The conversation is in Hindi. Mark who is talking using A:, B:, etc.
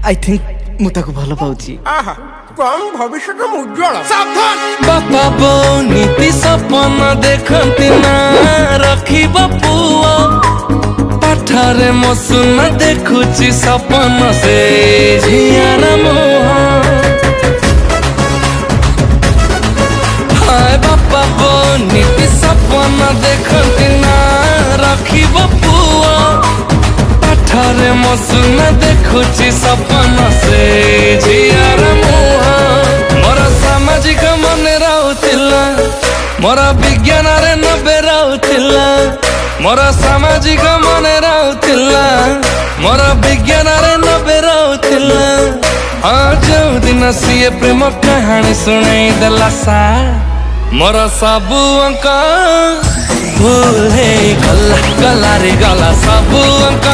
A: आई थिंक मु ताको भलो पाउची
B: आहा कम भविष्य उज्जवल सावधान
C: बापा बो नीति सपन देखती ना रखिब पुआ पाठरे मो सुन देखुची सपन से झियार मोह हाय बापा बो नीति सपन देखती ना रखिब पुआ पाठरे मो सुन देखुची सपन से झियार मोह मोर सामाजिक मन राउतिला मोर विज्ञान रे नबे राउतिला मोर सामाजिक मन राउतिला मोर विज्ञान रे नबे राउतिला आज दिन सिए प्रेम कहानी सुनाई देला सा मोर सबु अंक भूल हे गला गला रे गला सबु अंक